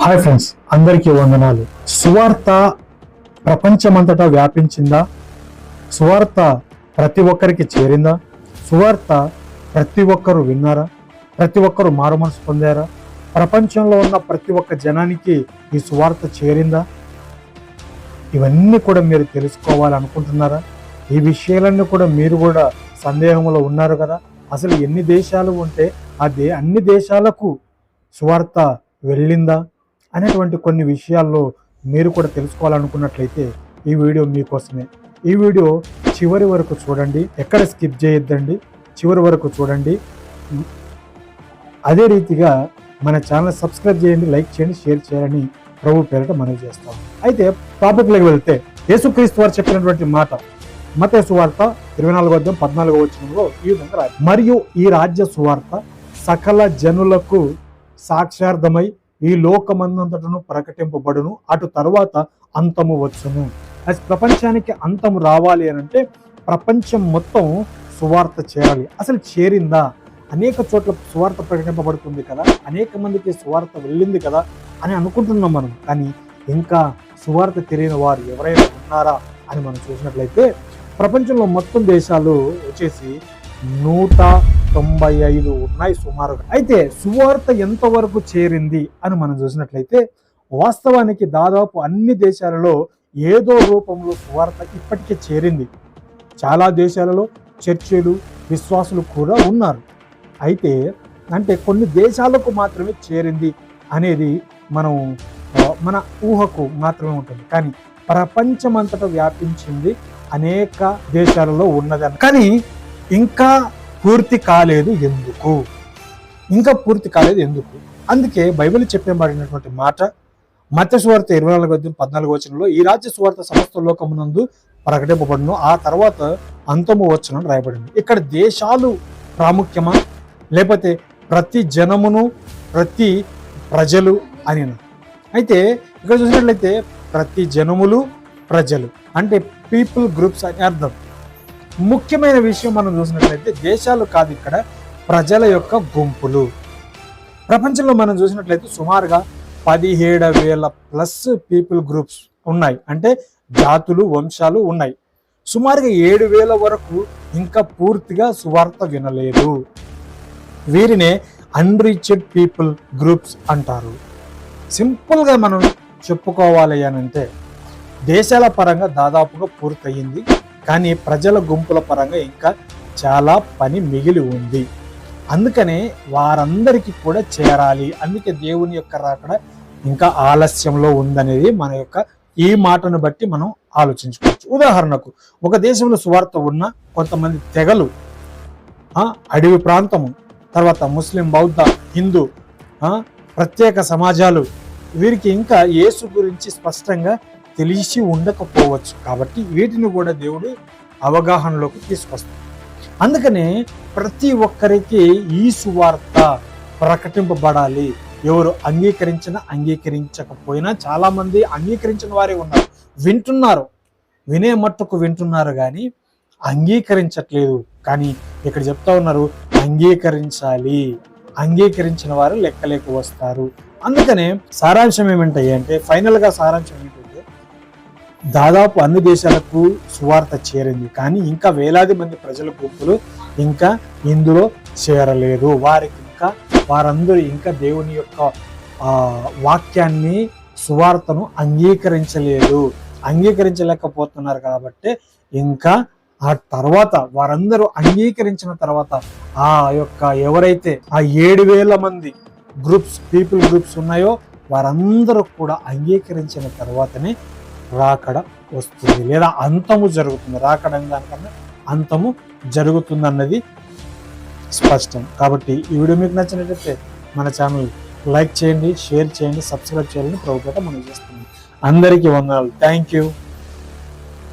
Hi friends, అందరికీ వందనాలు. సువార్త ప్రపంచమంతటా వ్యాపించిందా? సువార్త ప్రతి ఒక్కరికి చేరిందా? సువార్త ప్రతి ఒక్కరు విన్నారా? ప్రతి ఒక్కరు మారుమనసు పొందారా? ప్రపంచంలో ఉన్న ప్రతి ఒక్క జనానికి ఈ సువార్త చేరిందా? ఇవన్నీ కూడా మీరు తెలుసుకోవాలనుకుంటున్నారా? ఈ విషయాలన్నీ కూడా మీరు కూడా సందేహంలో ఉన్నారు కదా. అసలు ఎన్ని దేశాలు ఉంటే అన్ని దేశాలకు సువార్త వెళ్ళిందా అనేటువంటి కొన్ని విషయాల్లో మీరు కూడా తెలుసుకోవాలనుకున్నట్లయితే ఈ వీడియో మీకోసమే. ఈ వీడియో చివరి వరకు చూడండి, ఎక్కడ స్కిప్ చేయొద్దండి, చివరి వరకు చూడండి. అదే రీతిగా మన ఛానల్ సబ్స్క్రైబ్ చేయండి, లైక్ చేయండి, షేర్ చేయాలని ప్రభు పేరిట మనవి చేస్తాం. అయితే టాపిక్లోకి వెళ్తే, యేసుక్రీస్తు వారు చెప్పినటువంటి మాట మత్తయి సువార్త 24:14 ఈ విధంగా రాయి, మరియు ఈ రాజ్య సువార్త సకల జనులకు సాక్షార్థమై ఈ లోకమందంతటను ప్రకటింపబడును, అటు తర్వాత అంతము వచ్చును. అది ప్రపంచానికి అంతము రావాలి అని అంటే ప్రపంచం మొత్తం సువార్త చేరాలి. అసలు చేరిందా? అనేక చోట్ల సువార్త ప్రకటింపబడుతుంది కదా, అనేక మందికి సువార్త వెళ్ళింది కదా అని అనుకుంటున్నాం మనం. కానీ ఇంకా సువార్త తెలియని వారు ఎవరైనా ఉన్నారా అని మనం చూసినట్లయితే ప్రపంచంలో మొత్తం దేశాలు వచ్చేసి 195 ఉన్నాయి సుమారుగా. అయితే సువార్త ఎంతవరకు చేరింది అని మనం చూసినట్లయితే వాస్తవానికి దాదాపు అన్ని దేశాలలో ఏదో రూపంలో సువార్త ఇప్పటికే చేరింది. చాలా దేశాలలో చర్చిలు, విశ్వాసులు కూడా ఉన్నారు. అయితే అంటే కొన్ని దేశాలకు మాత్రమే చేరింది అనేది మన ఊహకు మాత్రమే ఉంటుంది. కానీ ప్రపంచమంతటా వ్యాపించింది, అనేక దేశాలలో ఉన్నదని. కానీ ఇంకా పూర్తి కాలేదు ఎందుకు? అందుకే బైబిల్ చెప్పబడినటువంటి మాట మత్తయి సువార్త 24:14 ఈ రాజ్య సువార్త సమస్త లోకమునందు ప్రకటింపబడును, ఆ తర్వాత అంతము వచ్చునని రాయబడింది. ఇక్కడ దేశాలు ప్రాముఖ్యమా, లేకపోతే ప్రతి జనమును, ప్రతి ప్రజలు అని? అయితే ఇక్కడ చూసినట్లయితే ప్రతి జనములు, ప్రజలు అంటే పీపుల్ గ్రూప్స్ అని అర్థం. ముఖ్యమైన విషయం మనం చూసినట్లయితే దేశాలు కాదు, ఇక్కడ ప్రజల యొక్క గుంపులు. ప్రపంచంలో మనం చూసినట్లయితే సుమారుగా 17,000+ పీపుల్ గ్రూప్స్ ఉన్నాయి, అంటే జాతులు, వంశాలు ఉన్నాయి. సుమారుగా 7,000 వరకు ఇంకా పూర్తిగా సువార్త వినలేదు. వీరినే అన్రీచ్డ్ పీపుల్ గ్రూప్స్ అంటారు. సింపుల్గా మనం చెప్పుకోవాలి అని అంటే దేశాల పరంగా దాదాపుగా పూర్తయింది, కానీ ప్రజల గుంపుల పరంగా ఇంకా చాలా పని మిగిలి ఉంది. అందుకనే వారందరికీ కూడా చేరాలి. అందుకే దేవుని యొక్క రాకడ ఇంకా ఆలస్యంలో ఉందనేది మన యొక్క ఈ మాటను బట్టి మనం ఆలోచించుకోవచ్చు. ఉదాహరణకు ఒక దేశంలో సువార్త ఉన్న కొంతమంది తెగలు, అడవి ప్రాంతము, తర్వాత ముస్లిం, బౌద్ధ, హిందూ, ప్రత్యేక సమాజాలు, వీరికి ఇంకా యేసు గురించి స్పష్టంగా తెలిసి ఉండకపోవచ్చు. కాబట్టి వీటిని కూడా దేవుడు అవగాహనలోకి తీసుకొస్తాడు. అందుకనే ప్రతి ఒక్కరికి ఈ సువార్త ప్రకటింపబడాలి. ఎవరు అంగీకరించినా అంగీకరించకపోయినా, చాలా మంది అంగీకరించిన వారే ఉన్నారు, వింటున్నారు, వినే మట్టుకు వింటున్నారు కానీ అంగీకరించట్లేదు. కానీ ఇక్కడ చెప్తా ఉన్నారు అంగీకరించాలి, అంగీకరించిన వారు లెక్కలేక వస్తారు. అందుకనే సారాంశం ఏమిటంటే అంటే ఫైనల్గా సారాంశం ఏంటంటే దాదాపు అన్ని దేశాలకు సువార్త చేరింది, కానీ ఇంకా వేలాది మంది ప్రజల గుంపులు ఇంకా ఇందులో చేరలేదు. వారందరూ ఇంకా దేవుని యొక్క వాక్యాన్ని, సువార్తను అంగీకరించలేకపోతున్నారు. కాబట్టి ఇంకా ఆ తర్వాత వారందరూ అంగీకరించిన తర్వాత ఆ యొక్క ఎవరైతే ఆ 7,000 మంది పీపుల్ గ్రూప్స్ ఉన్నాయో వారందరూ కూడా అంగీకరించిన తర్వాతనే రాకడ వస్తుంది, లేదా అంతము జరుగుతుంది. రాకడ దానికన్నా అంతము జరుగుతుంది అన్నది స్పష్టం. కాబట్టి ఈ వీడియో మీకు నచ్చినట్లయితే మన ఛానల్ లైక్ చేయండి, షేర్ చేయండి, సబ్స్క్రైబ్ చేయాలని ప్రభుత్వం మనం చేస్తున్నాం. అందరికీ వందనాలు. Thank you.